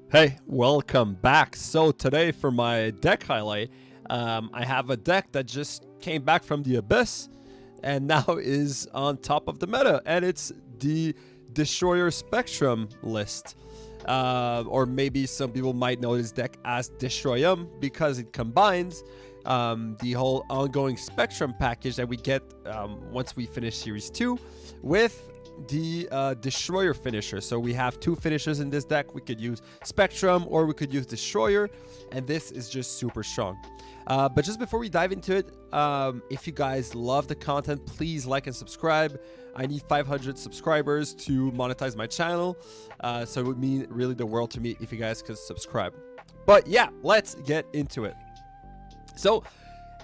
Hey, welcome back. So today for my deck highlight, I have a deck that just came back from the abyss and now is on top of the meta, and it's the Destroyer Spectrum list. Or maybe some people might know this deck as Destroyum because it combines the whole ongoing Spectrum package that we get once we finish Series 2 with the Destroyer finisher. So we have two finishers in this deck. We could use Spectrum or we could use Destroyer, and this is just super strong. But just before we dive into it, if you guys love the content, please like and subscribe. I need 500 subscribers to monetize my channel, so it would mean really the world to me if you guys could subscribe. But yeah, let's get into it. So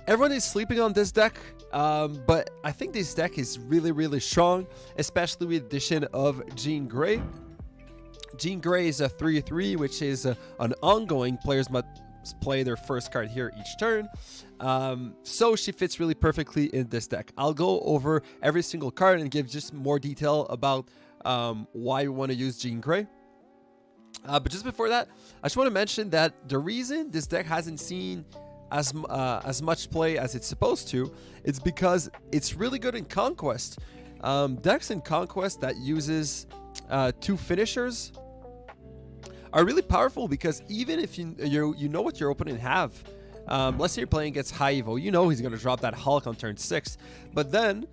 everyone is sleeping on this deck, but I think this deck is really strong, especially with the addition of Jean Grey. Jean Grey is a 3/3, which is an ongoing. Players must play their first card here each turn. So she fits really perfectly in this deck. I'll go over every single card and give just more detail about why we want to use Jean Grey. But just before that, I just want to mention that the reason this deck hasn't seen as much play as it's supposed to, it's because it's really good in conquest. Decks in conquest that uses two finishers are really powerful, because even if you know what your opponent have, let's say you're playing against high evo, you know he's going to drop that Hulk on turn 6, but then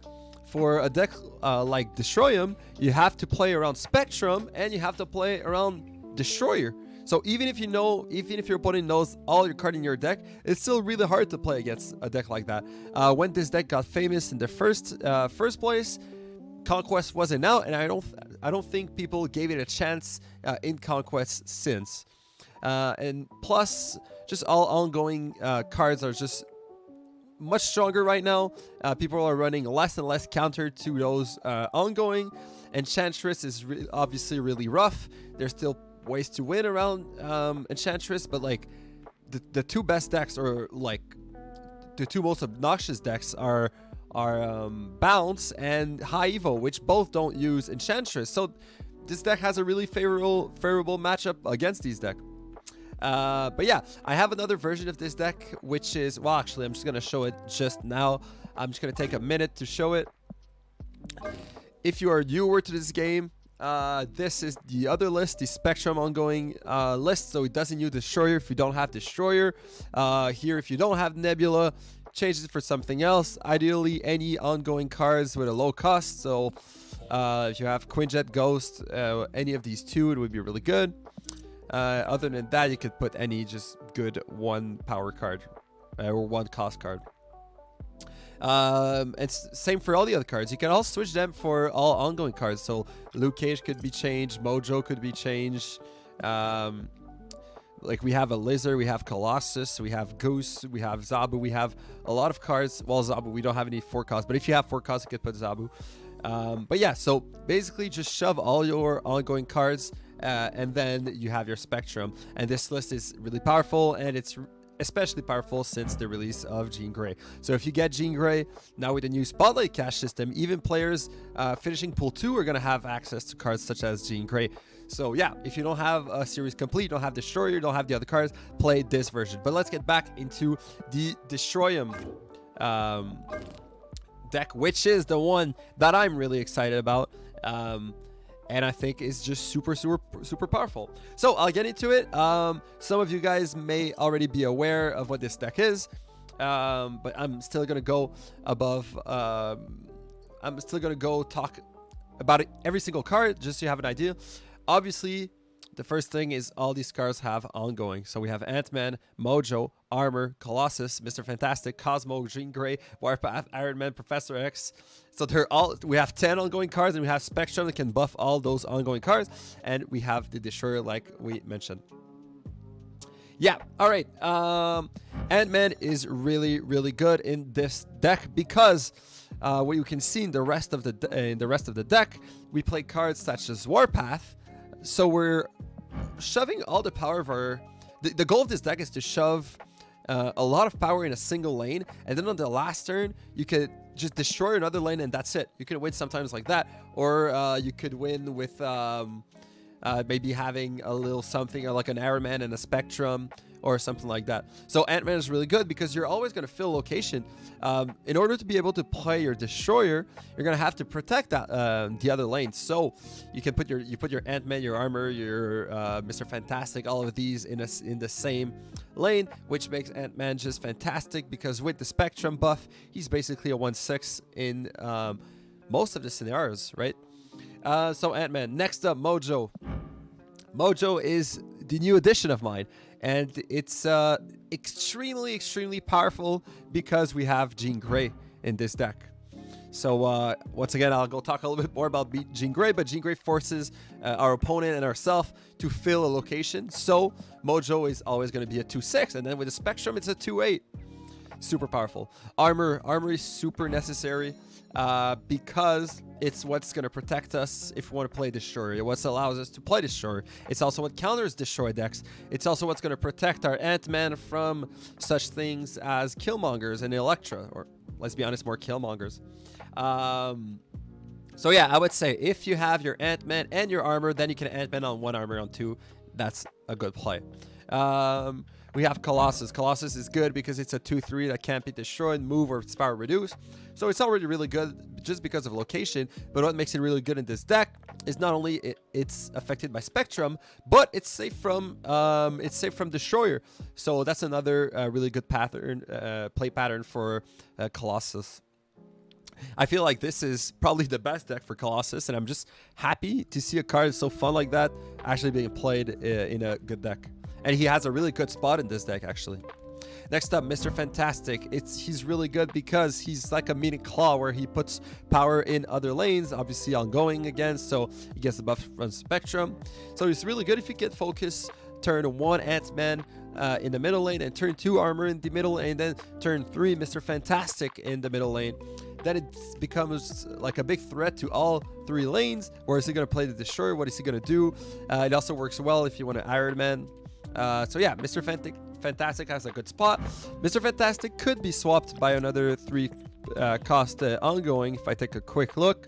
for a deck like Destroyum, you have to play around Spectrum and you have to play around Destroyer. So even if your opponent knows all your card in your deck, it's still really hard to play against a deck like that. When this deck got famous in the first place, Conquest wasn't out, and I don't think people gave it a chance in Conquest since. And plus, just all ongoing cards are just much stronger right now. People are running less and less counter to those ongoing. Enchantress is obviously really rough. There's still ways to win around Enchantress, but like the two best decks, or like the two most obnoxious decks, are Bounce and High Evo, which both don't use Enchantress. So this deck has a really favorable matchup against these decks. But yeah, I have another version of this deck, which is, well, actually, I'm just going to show it just now. I'm just going to take a minute to show it. If you are newer to this game, this is the other list, the Spectrum ongoing list. So it doesn't use Destroyer if you don't have Destroyer. Here, if you don't have Nebula, change it for something else. Ideally, any ongoing cards with a low cost. So if you have Quinjet, Ghost, any of these two, it would be really good. Other than that, you could put any just good one power card or one cost card. It's same for all the other cards. You can also switch them for all ongoing cards. So Luke Cage could be changed, Mojo could be changed. Like we have a Lizard, we have Colossus, we have Goose, we have Zabu, we have a lot of cards. Well, Zabu, we don't have any 4 costs, but if you have 4 costs, you could put Zabu. But yeah, so basically just shove all your ongoing cards, and then you have your Spectrum. And this list is really powerful, and it's especially powerful since the release of Jean Grey. So if you get Jean Grey, now with the new Spotlight Cash system, even players finishing Pool 2 are going to have access to cards such as Jean Grey. So yeah, if you don't have a series complete, you don't have Destroyer, you don't have the other cards, play this version. But let's get back into the Destroyum deck, which is the one that I'm really excited about. And I think is just super powerful. So I'll get into it. Some of you guys may already be aware of what this deck is, but I'm still gonna go I'm still gonna go talk about it, every single card, just so you have an idea. Obviously, the first thing is all these cards have ongoing. So we have Ant-Man, Mojo, Armor, Colossus, Mr. Fantastic, Cosmo, Jean Grey, Warpath, Iron Man, Professor X. So we have 10 ongoing cards, and we have Spectrum that can buff all those ongoing cards, and we have the Destroyer like we mentioned. Yeah, all right. Ant-Man is really good in this deck because what you can see in the rest of the deck, we play cards such as Warpath. So we're shoving all the power of our... The goal of this deck is to shove a lot of power in a single lane, and then on the last turn, you could just destroy another lane, and that's it. You can win sometimes like that, or you could win with maybe having a little something like an Iron Man and a Spectrum or something like that. So Ant-Man is really good because you're always going to fill location. In order to be able to play your Destroyer, you're going to have to protect that the other lanes. So you can put your Ant-Man, your Armor, your Mr. Fantastic, all of these in the same lane, which makes Ant-Man just fantastic because with the Spectrum buff, he's basically a 1/6 in most of the scenarios, right? So Ant-Man. Next up, Mojo. Mojo is the new addition of mine, and it's extremely powerful because we have Jean Grey in this deck. So once again, I'll go talk a little bit more about Jean Grey, but Jean Grey forces our opponent and ourselves to fill a location. So Mojo is always going to be a 2/6, and then with the Spectrum, it's a 2/8. Super powerful. Armor is super necessary because it's what's going to protect us if we want to play Destroyer. It's what allows us to play Destroyer. It's also what counters Destroy decks. It's also what's going to protect our Ant-Man from such things as Killmongers and Elektra, or let's be honest, more Killmongers. So yeah, I would say if you have your Ant-Man and your Armor, then you can Ant-Man on 1, Armor on 2. That's a good play. We have Colossus. Colossus is good because it's a 2/3 that can't be destroyed, move, or power reduced. So it's already really good just because of location. But what makes it really good in this deck is not only it's affected by Spectrum, but it's safe from Destroyer. So that's another really good pattern, play pattern for Colossus. I feel like this is probably the best deck for Colossus, and I'm just happy to see a card so fun like that actually being played in a good deck. And he has a really good spot in this deck, actually. Next up, Mr. Fantastic. He's really good because he's like a Meaning Claw where he puts power in other lanes, obviously ongoing again, so he gets the buff from Spectrum. So he's really good if you get focus, turn 1 Ant-Man in the middle lane, and turn 2 Armor in the middle, and then turn 3 Mr. Fantastic in the middle lane. Then it becomes like a big threat to all 3 lanes. Where is he going to play the Destroyer? What is he going to do? It also works well if you want to Iron Man. So yeah, Mr. Fantastic has a good spot. Mr. Fantastic could be swapped by another 3 cost ongoing if I take a quick look.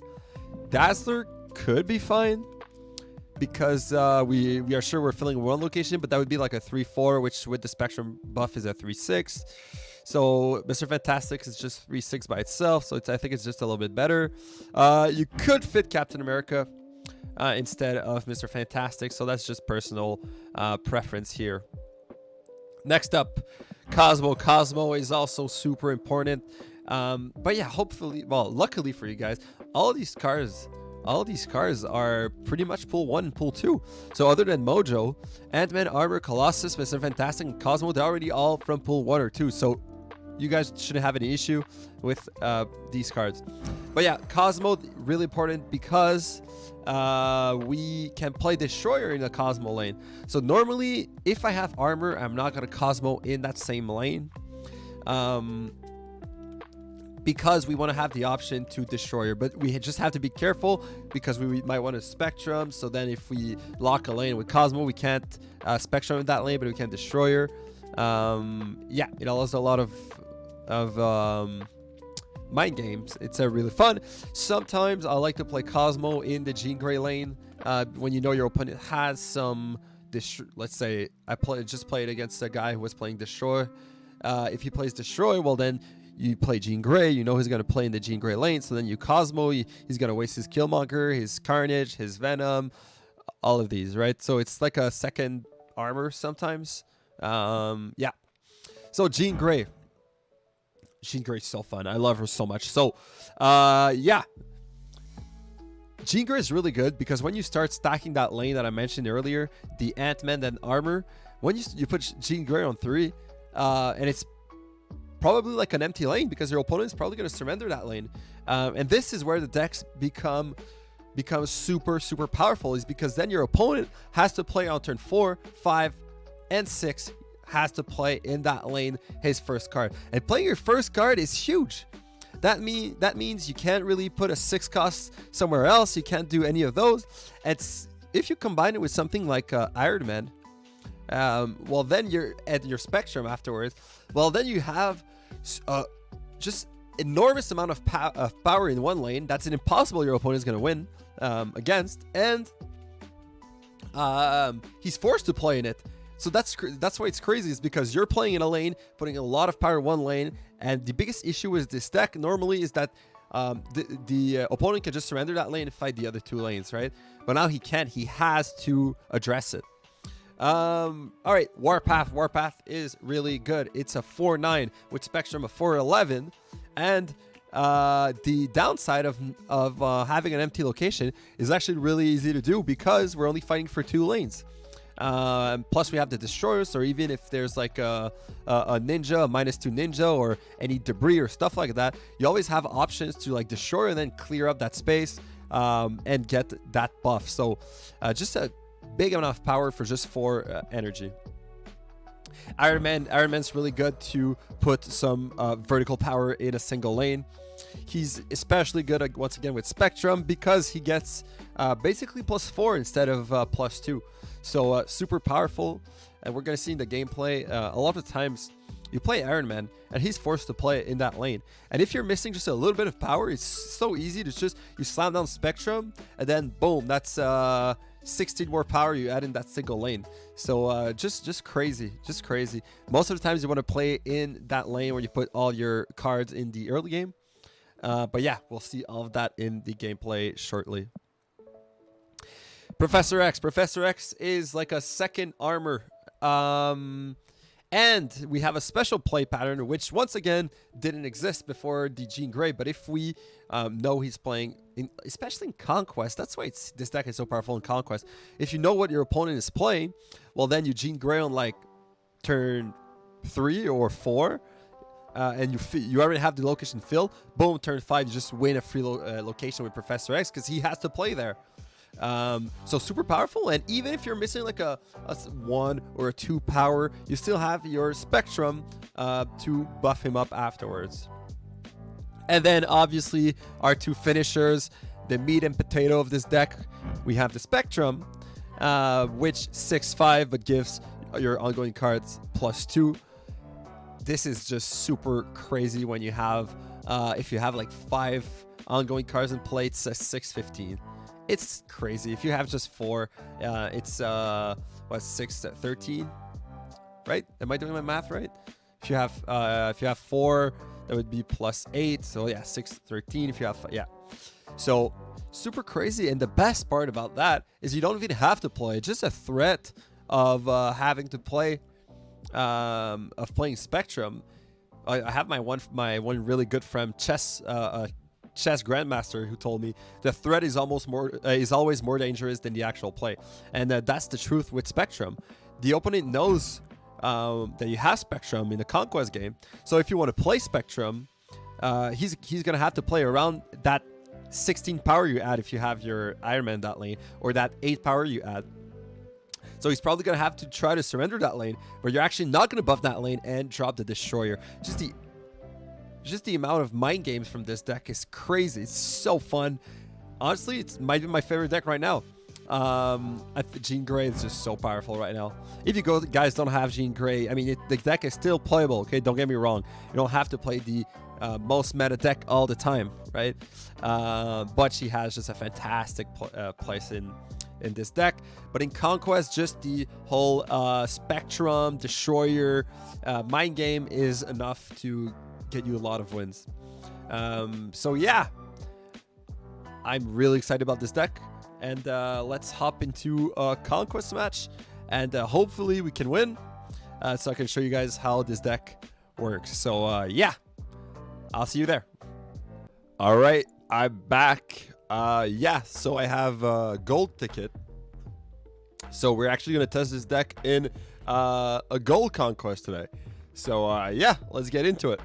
Dazzler could be fine because we are sure we're filling 1 location, but that would be like a 3/4, which with the Spectrum buff is a 3/6. So Mr. Fantastic is just 3/6 by itself, so I think it's just a little bit better. You could fit Captain America instead of Mr. Fantastic, so that's just personal preference here. Next up, Cosmo. Cosmo is also super important. But yeah, hopefully, well, luckily for you guys, all these cards are pretty much pool 1 and pool 2. So other than Mojo, Ant-Man, Armor, Colossus, Mr. Fantastic, and Cosmo, they're already all from pool 1 or 2. So you guys shouldn't have any issue with these cards. But yeah, Cosmo, really important because we can play Destroyer in the Cosmo lane. So normally, if I have Armor, I'm not going to Cosmo in that same lane. Because we want to have the option to Destroyer, but we just have to be careful because we might want a Spectrum. So then if we lock a lane with Cosmo, we can't Spectrum in that lane, but we can Destroyer. Yeah, it allows a lot of mind games. It's really fun. Sometimes I like to play Cosmo in the Jean Grey lane when you know your opponent has some. Let's say I just played against a guy who was playing Destroy. If he plays Destroy, well then you play Jean Grey. You know he's going to play in the Jean Grey lane. So then you Cosmo. He's going to waste his Killmonger, his Carnage, his Venom, all of these, right? So it's like a second Armor sometimes. Yeah. So Jean Grey. Jean Grey's so fun. I love her so much. So, yeah. Jean Grey is really good because when you start stacking that lane that I mentioned earlier, the Ant-Man, then Armor, when you put Jean Grey on 3, and it's probably like an empty lane because your opponent is probably going to surrender that lane. And this is where the decks become super powerful, is because then your opponent has to play on turn 4, 5, and 6, has to play in that lane his first card. And playing your first card is huge. That means you can't really put a 6 cost somewhere else. You can't do any of those. If you combine it with something like Iron Man, well then you're at your Spectrum afterwards. Well then you have just enormous amount of power in one lane. That's an impossible your opponent is going to win against. And he's forced to play in it. So that's why it's crazy, is because you're playing in a lane, putting a lot of power in one lane, and the biggest issue with this deck normally is that the opponent can just surrender that lane and fight the other two lanes, right? But now he can't. He has to address it. All right, Warpath. Warpath is really good. It's a 4/9 with Spectrum of 4/11, and the downside of having an empty location is actually really easy to do because we're only fighting for 2 lanes. Plus we have the destroyers, or even if there's like a ninja, a -2 ninja, or any debris or stuff like that, you always have options to like destroy and then clear up that space and get that buff. So just a big amount of power for just 4 energy. Iron Man's really good to put some vertical power in a single lane. He's especially good at, once again, with Spectrum because he gets basically +4 instead of +2. So super powerful, and we're going to see in the gameplay a lot of times you play Iron Man and he's forced to play in that lane. And if you're missing just a little bit of power, it's so easy to just, you slam down Spectrum and then boom, that's 16 more power you add in that single lane. So just crazy, just crazy. Most of the times you want to play in that lane where you put all your cards in the early game. But yeah, we'll see all of that in the gameplay shortly. Professor X is like a second armor. And we have a special play pattern, which once again didn't exist before the Jean Grey. But if we know he's playing, especially in Conquest, that's why this deck is so powerful in Conquest. If you know what your opponent is playing, well then you Jean Grey on like turn 3 or 4. And you already have the location filled. Boom, turn 5, you just win a free location with Professor X because he has to play there. So super powerful, and even if you're missing like a 1 or a 2 power, you still have your Spectrum to buff him up afterwards. And then obviously our 2 finishers, the meat and potato of this deck, we have the Spectrum, which 6/5 but gives your ongoing cards +2. This is just super crazy when you have if you have like 5 ongoing cards in play, it's a 6/15. It's crazy. If you have just 4, it's what, 6/13, right? Am I doing my math right? If you have 4, that would be +8. So yeah, 6/13. If you have, yeah. So super crazy. And the best part about that is you don't even have to play. Just a threat of having to play, of playing Spectrum. I have my one really good friend, chess grandmaster, who told me the threat is always more dangerous than the actual play, and that's the truth with Spectrum. The opponent knows that you have Spectrum in the Conquest game, so if you want to play Spectrum, he's gonna have to play around that 16 power you add if you have your Iron Man that lane, or that 8 power you add. So he's probably gonna have to try to surrender that lane, but you're actually not gonna buff that lane and drop the Destroyer. Just the amount of mind games from this deck is crazy. It's so fun. Honestly, it might be my favorite deck right now. Jean Grey is just so powerful right now. If you guys don't have Jean Grey, I mean, the deck is still playable, okay? Don't get me wrong. You don't have to play the most meta deck all the time, right? But she has just a fantastic place in this deck. But in Conquest, just the whole Spectrum, Destroyer, mind game is enough to get you a lot of wins. So yeah, I'm really excited about this deck, and let's hop into a Conquest match, and hopefully we can win, so I can show you guys how this deck works. So yeah, I'll see you there. All right, I'm back. Yeah, so I have a gold ticket, so we're actually gonna test this deck in a gold Conquest today. So yeah, let's get into it.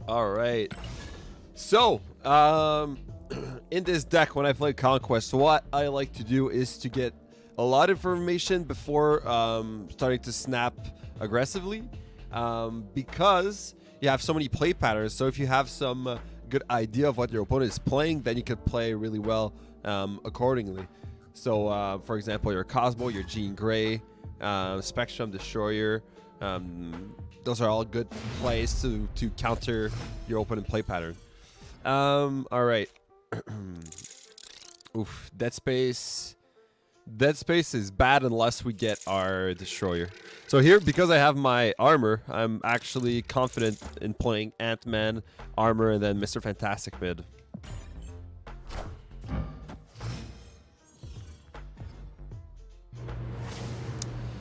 All right, so in this deck, when I play Conquest, what I like to do is to get a lot of information before starting to snap aggressively, because you have so many play patterns. So if you have some good idea of what your opponent is playing, then you could play really well accordingly. So for example, your Cosmo, your Jean Grey, Spectrum, Destroyer, Those are all good plays to counter your opponent play pattern. All right. Oof, Dead Space. Dead Space is bad unless we get our Destroyer. So here, because I have my armor, I'm actually confident in playing Ant-Man, armor, and then Mr. Fantastic mid.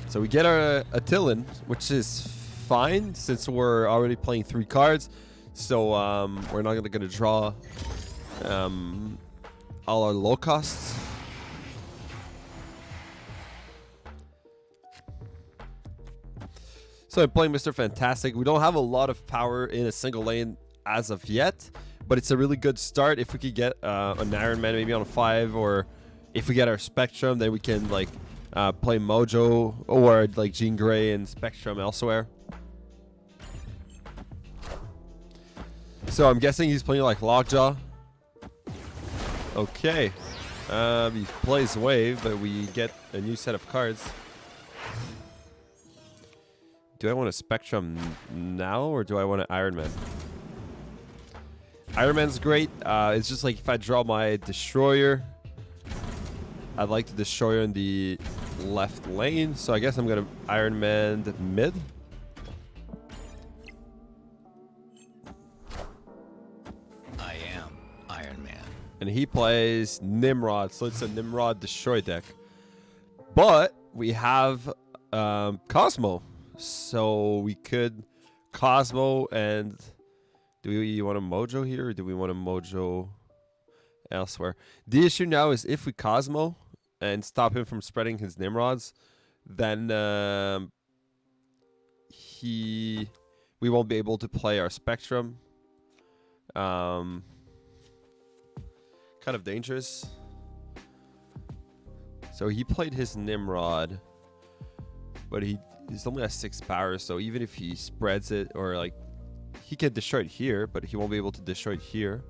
So we get our Attilan, which is fine since we're already playing 3 cards. So we're not going to draw all our low costs. So I'm playing Mr. Fantastic. We don't have a lot of power in a single lane as of yet, but it's a really good start. If we could get an Iron Man maybe on a 5, or if we get our Spectrum, then we can like play Mojo or like Jean Grey and Spectrum elsewhere. So I'm guessing he's playing like Lockjaw. Okay. He plays Wave, but we get a new set of cards. Do I want a Spectrum now, or do I want an Iron Man? Iron Man's great. It's just like if I draw my Destroyer, I'd like the Destroyer in the left lane. So I guess I'm going to Iron Man the mid. I am Iron Man. And he plays Nimrod, so it's a Nimrod Destroy deck. But we have Cosmo. So we could Cosmo, and do we want a Mojo here, or do we want a Mojo elsewhere? The issue now is if we Cosmo and stop him from spreading his Nimrods, then we won't be able to play our Spectrum. Kind of dangerous. So he played his Nimrod, but he's only has 6 power, so even if he spreads it, or like he can destroy it here, but he won't be able to destroy it here.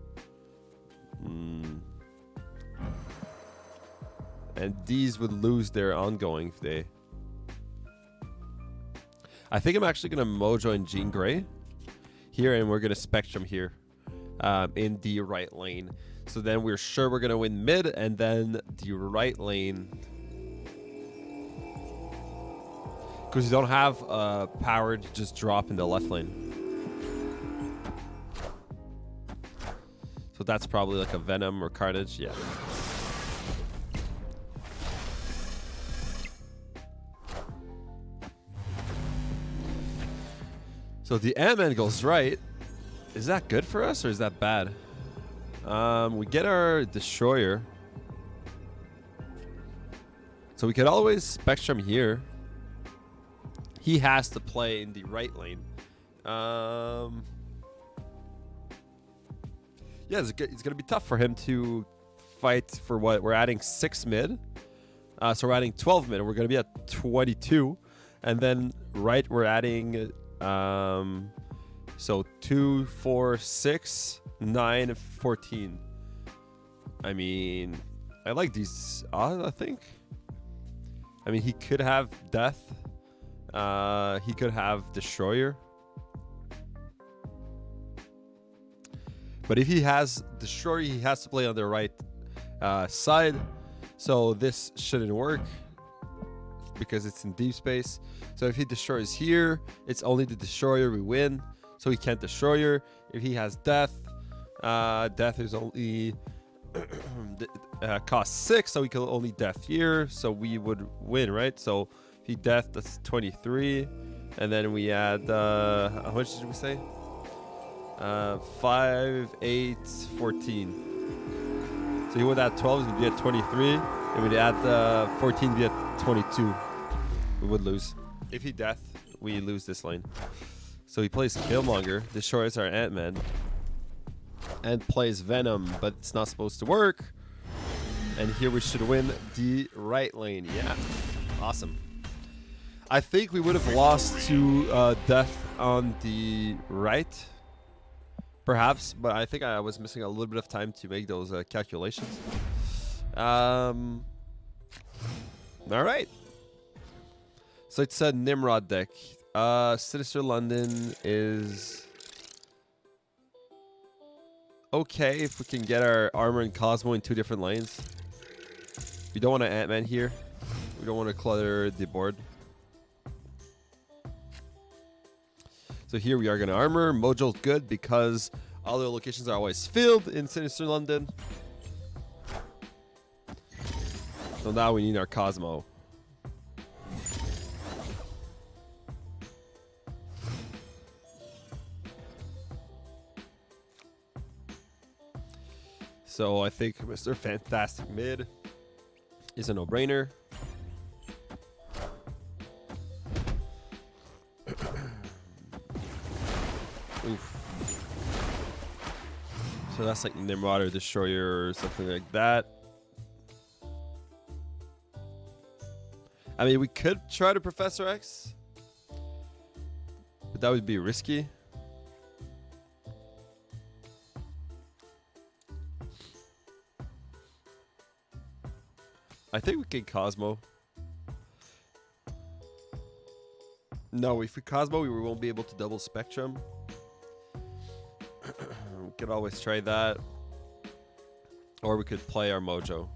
And these would lose their ongoing if they... I think I'm actually going to Mojo and Jean Grey here, and we're going to Spectrum here in the right lane. So then we're sure we're going to win mid, and then the right lane... because you don't have power to just drop in the left lane. So that's probably like a Venom or Carnage, yeah. So the Ant-Man goes right. Is that good for us, or is that bad? We get our Destroyer. So we could always Spectrum here. He has to play in the right lane. Yeah, it's going to be tough for him to fight for what? We're adding 6 mid. So we're adding 12 mid. We're going to be at 22. And then right, we're adding... so 2, 4, 6, 9, 14. I mean, I like these odds, I think. I mean, he could have Death. He could have Destroyer. But if he has Destroyer, he has to play on the right side. So this shouldn't work because it's in deep space. So if he destroys here, it's only the Destroyer we win. So he can't Destroyer. If he has Death, Death is only cost 6, so we can only Death here. So we would win, right? So if he Death, that's 23. And then we add, how much did we say? 5, 8, 14. So he would add 12, we'd be at 23. And we'd add 14, we'd be at 22. We would lose. If he Death, we lose this lane. So he plays Killmonger, destroys our Ant-Man, and plays Venom, but it's not supposed to work. And here we should win the right lane. Yeah, awesome. I think we would have lost to Death on the right, perhaps, but I think I was missing a little bit of time to make those calculations. All right. So it's a Nimrod deck. Sinister London is okay if we can get our armor and Cosmo in 2 different lanes. We don't want an Ant-Man here. We don't want to clutter the board. So here we are going to armor. Mojo's good because all the locations are always filled in Sinister London. So now we need our Cosmo. So I think Mr. Fantastic mid is a no-brainer. Oof. So that's like Nimrod or Destroyer or something like that. I mean, we could try to Professor X, but that would be risky. I think we can Cosmo. No, if we Cosmo, we won't be able to double Spectrum. We could always try that. Or we could play our Mojo.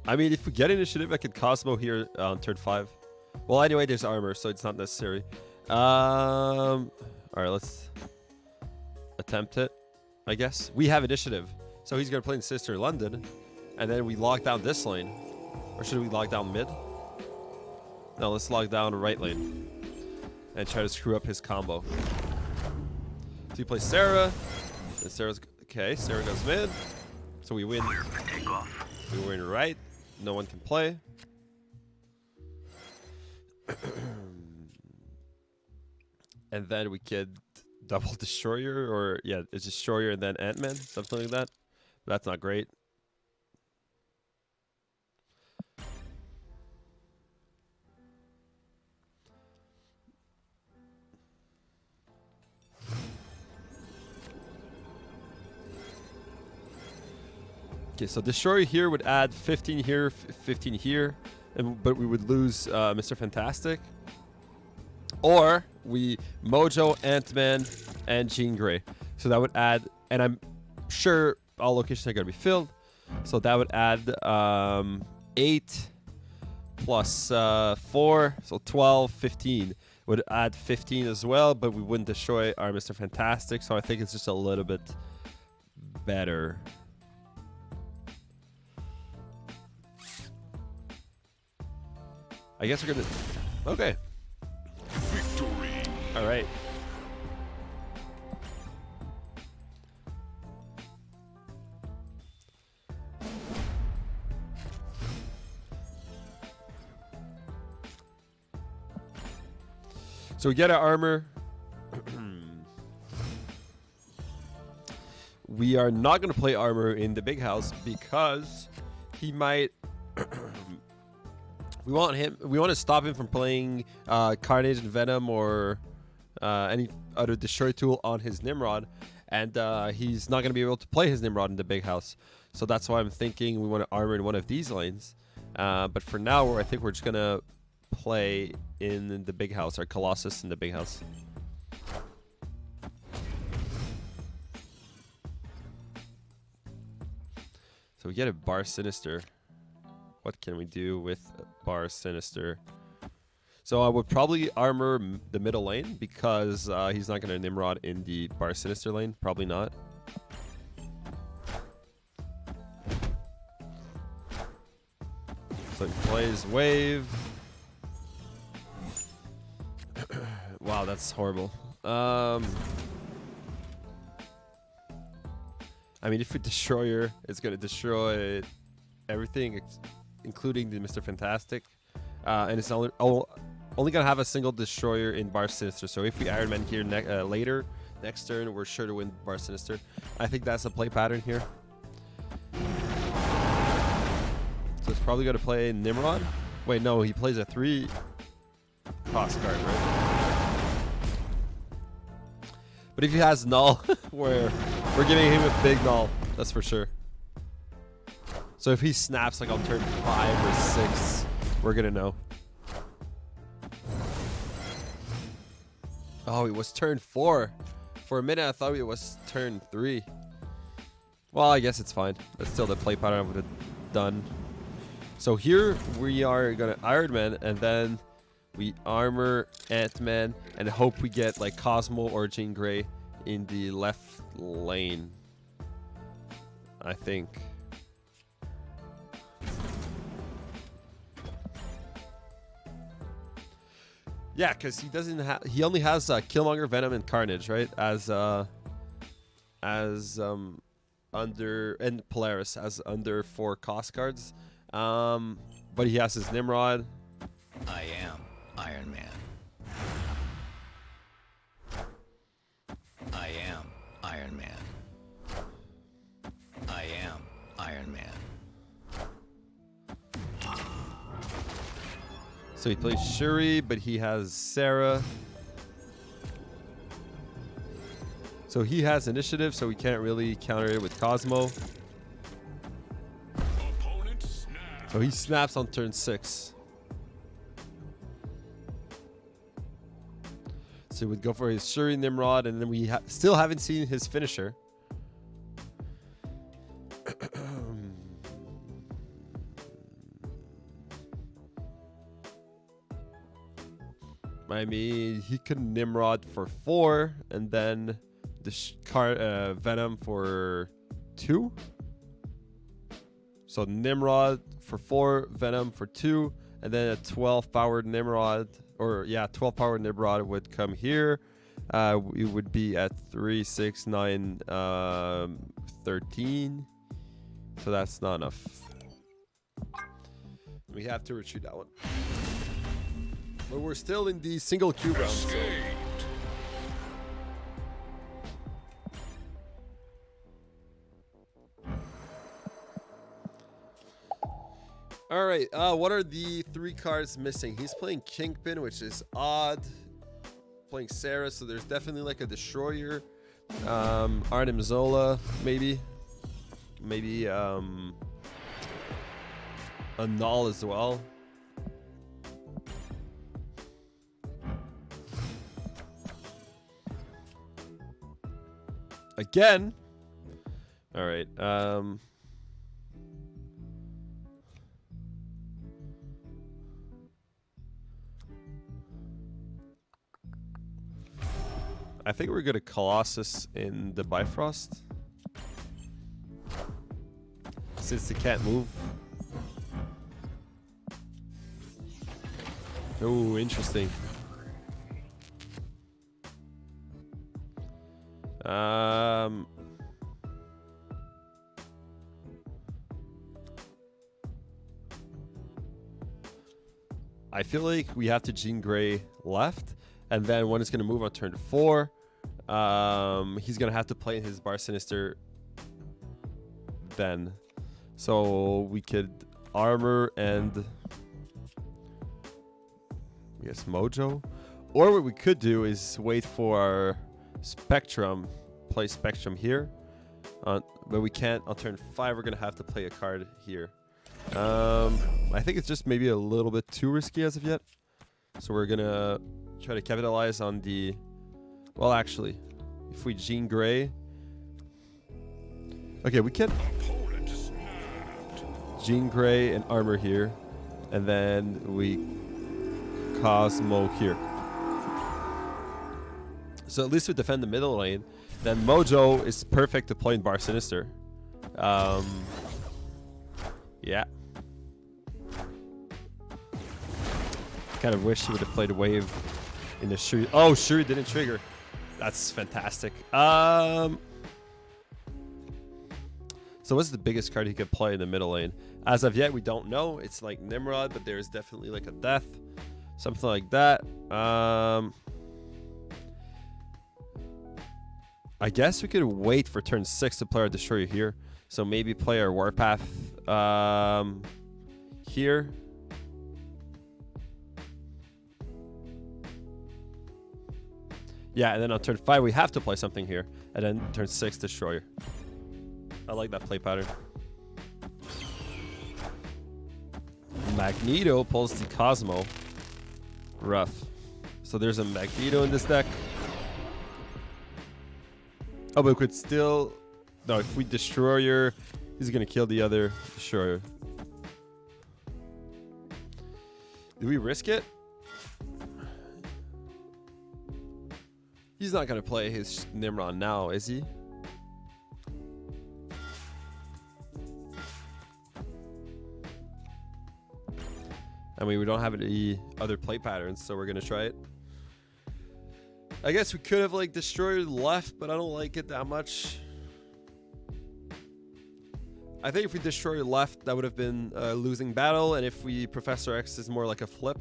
I mean, if we get initiative, I could Cosmo here on turn 5. Well, anyway, there's armor, so it's not necessary. All right, let's attempt it, I guess. We have initiative, so he's going to play in Sister London, and then we lock down this lane. Or should we lock down mid? No, let's lock down the right lane and try to screw up his combo. So he plays Sarah, and Sarah's... Okay, Sarah goes mid, so we win. We win right. No one can play. And then we could double Destroyer, or yeah, it's Destroyer and then Ant-Man, something like that. But that's not great. Okay, so Destroyer here would add 15 here, 15 here, but we would lose Mr. Fantastic. Or we Mojo, Ant-Man, and Jean Grey. So that would add, and I'm sure all locations are going to be filled. So that would add 8 plus 4, so 12, 15. Would add 15 as well, but we wouldn't destroy our Mr. Fantastic. So I think it's just a little bit better. I guess we're gonna... Okay. Victory. All right. So we get our armor. We are not going to play armor in the big house because he might... We want to stop him from playing Carnage and Venom or any other destroy tool on his Nimrod, and he's not going to be able to play his Nimrod in the big house. So that's why I'm thinking we want to armor in one of these lanes. But for now, I think we're just going to play in the big house, our Colossus in the big house. So we get a Bar Sinister. What can we do with Bar Sinister? So I would probably armor the middle lane because he's not going to Nimrod in the Bar Sinister lane. Probably not. So he plays Wave. Wow, that's horrible. I mean, if we Destroyer, it's going to destroy everything, including the Mr. Fantastic. And it's only going to have a single Destroyer in Bar Sinister. So if we Iron Man here later, next turn, we're sure to win Bar Sinister. I think that's a play pattern here. So it's probably going to play Nimrod. Wait, no, he plays a 3 cost card, right? But if he has null, we're giving him a big null. That's for sure. So if he snaps like on turn 5 or 6, we're gonna know. Oh, it was turn 4. For a minute, I thought it was turn 3. Well, I guess it's fine. That's still the play pattern I would have done. So here we are gonna Iron Man, and then we armor Ant-Man and hope we get like Cosmo or Jean Grey in the left lane. I think. Yeah, because he doesn't have. He only has Killmonger, Venom, and Carnage, right? As under, and Polaris as under 4 cost cards. But he has his Nimrod. I am Iron Man. I am Iron Man. I am Iron Man. So he plays Shuri, but he has Sarah. So he has initiative, so we can't really counter it with Cosmo. So he snaps on turn 6. So we'd go for his Shuri Nimrod, and then we still haven't seen his finisher. I mean, he could Nimrod for 4, and then the Venom for 2. So Nimrod for 4, Venom for 2, and then a 12 powered Nimrod, or yeah, 12 powered Nimrod would come here. We would be at 3, 6, 9, 13. So that's not enough. We have to retreat that one. But we're still in the single cube round. So. All right. What are the 3 cards missing? He's playing Kingpin, which is odd. Playing Sarah, so there's definitely like a Destroyer. Arnim Zola, maybe. Maybe a Null as well. Again. All right. I think we're gonna Colossus in the Bifrost. Since they can't move. Oh, interesting. I feel like we have to Jean Grey left, and then when it's going to move on turn 4, he's going to have to play his Bar Sinister then. So we could armor and I guess Mojo. Or what we could do is wait for our Spectrum, play Spectrum here. But we can't. On turn 5, we're going to have to play a card here. I think it's just maybe a little bit too risky as of yet. So we're going to try to capitalize on the... Well, actually, if we Jean Grey... Okay, we can Jean Grey and armor here. And then we Cosmo here. So at least we defend the middle lane. Then Mojo is perfect to play in Bar Sinister. Yeah. Kind of wish he would have played a wave in the Shuri. Oh, Shuri didn't trigger. That's fantastic. So what's the biggest card he could play in the middle lane? As of yet, we don't know. It's like Nimrod, but there's definitely like a death. Something like that. I guess we could wait for turn 6 to play our Destroyer here. So maybe play our Warpath here. Yeah, and then on turn 5 we have to play something here, and then turn 6 Destroyer. I like that play pattern. Magneto pulls the Cosmo. Rough. So there's a Magneto in this deck. Oh, but we could still... No, if we Destroyer, he's going to kill the other Destroyer. Do we risk it? He's not going to play his Nimrod now, is he? I mean, we don't have any other play patterns, so we're going to try it. I guess we could have, like, Destroyer left, but I don't like it that much. I think if we Destroyer left, that would have been a losing battle, and if we Professor X is more like a flip.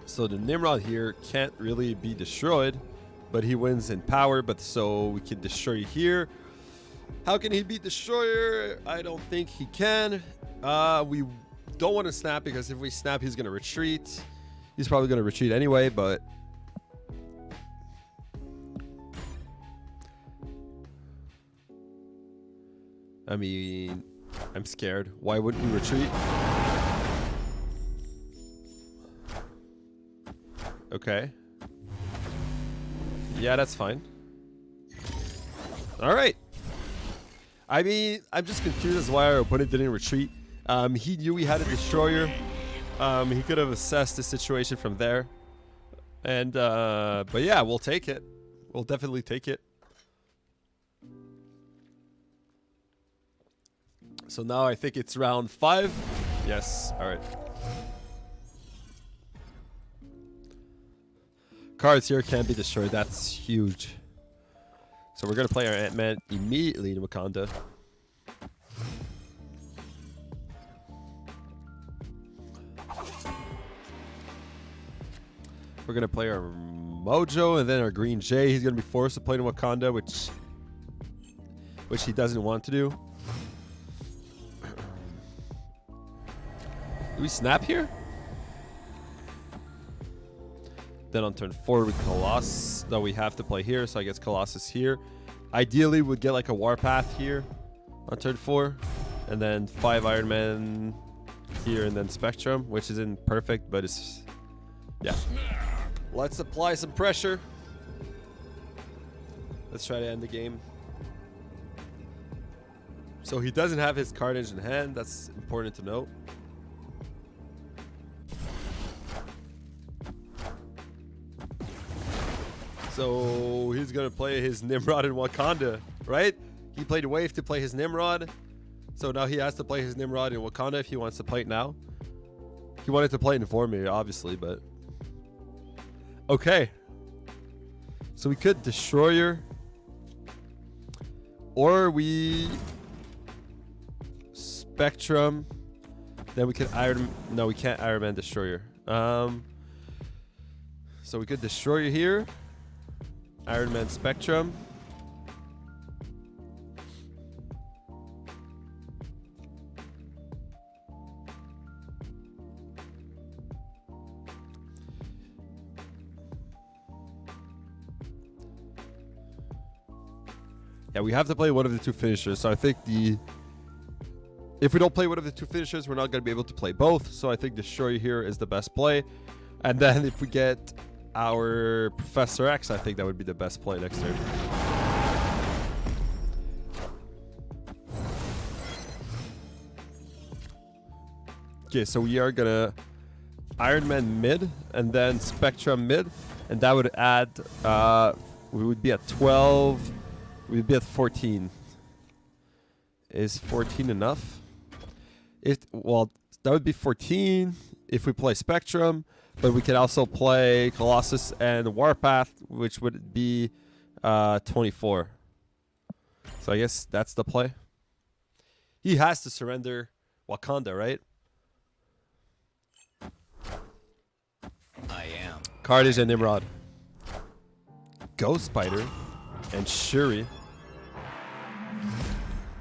So the Nimrod here can't really be destroyed, but he wins in power, but so we can destroy here. How can he beat Destroyer? I don't think he can. We don't want to snap, because if we snap, he's going to retreat. He's probably going to retreat anyway, but... I mean, I'm scared. Why wouldn't we retreat? Okay. Yeah, that's fine. All right. I mean, I'm just confused as why our opponent didn't retreat. He knew he had a Destroyer. He could have assessed the situation from there. And, but yeah, we'll take it. We'll definitely take it. So now I think it's round 5. Yes. All right. Cards here can't be destroyed. That's huge. So we're going to play our Ant-Man immediately in Wakanda. We're going to play our Mojo and then our Green Jay. He's going to be forced to play in Wakanda, which he doesn't want to do. Do we snap here? Then on turn 4 with Colossus, though we have to play here, so I guess Colossus here. Ideally, we'd get like a Warpath here on turn 4, and then 5 Iron Man here, and then Spectrum, which isn't perfect, but it's... Yeah. Let's apply some pressure. Let's try to end the game. So he doesn't have his Carnage in hand. That's important to note. So he's going to play his Nimrod in Wakanda, right? He played Wave to play his Nimrod. So now he has to play his Nimrod in Wakanda if he wants to play it now. He wanted to play it in Vormir, obviously, but... Okay. So we could Destroyer. Or we... Spectrum. Then we could Iron... No, we can't Iron Man Destroyer. So we could Destroyer here. Iron Man Spectrum. Yeah, we have to play one of the 2 finishers. So I think if we don't play one of the 2 finishers, we're not going to be able to play both. So I think Destroyer here is the best play. And then if we get our Professor X, I think that would be the best play next turn. Okay, so we are gonna Iron Man mid and then Spectrum mid, and that would add we would be at 12, we'd be at 14. Is 14 enough? Well, that would be 14 if we play Spectrum. But we could also play Colossus and Warpath, which would be 24. So I guess that's the play. He has to surrender Wakanda, right? I am. Carnage and Nimrod. Ghost Spider and Shuri.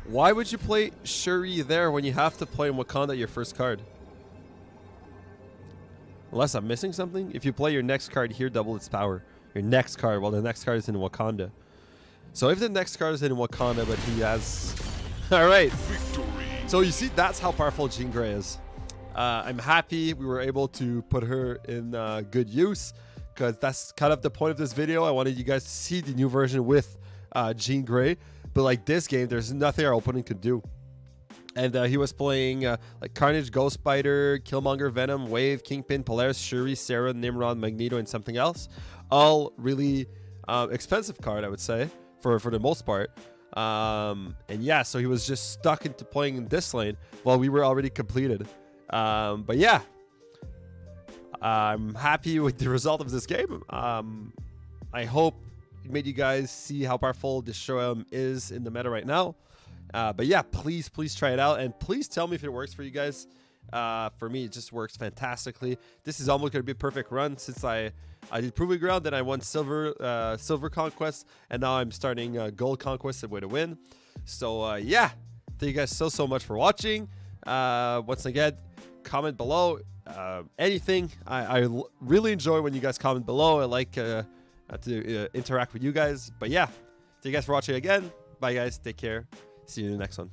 Why would you play Shuri there when you have to play Wakanda your first card? Unless I'm missing something. If you play your next card here, double its power. Your next card, well, the next card is in Wakanda. So if the next card is in Wakanda, but he has... All right. So you see, that's how powerful Jean Grey is. I'm happy we were able to put her in good use, because that's kind of the point of this video. I wanted you guys to see the new version with Jean Grey. But like this game, there's nothing our opponent could do. And he was playing like Carnage, Ghost Spider, Killmonger, Venom, Wave, Kingpin, Polaris, Shuri, Sarah, Nimrod, Magneto, and something else. All really expensive card, I would say, for the most part. And yeah, so he was just stuck into playing in this lane while we were already completed. But yeah, I'm happy with the result of this game. I hope it made you guys see how powerful Destroyum is in the meta right now. But yeah, please try it out, and please tell me if it works for you guys. For me, it just works fantastically. This is almost going to be a perfect run, since I did Proving Ground, then I won Silver Conquest, and now I'm starting Gold Conquest, a way to win. So yeah, thank you guys so much for watching. Once again, comment below anything. I really enjoy when you guys comment below. I like to interact with you guys. But yeah, thank you guys for watching again. Bye guys, take care. See you in the next one.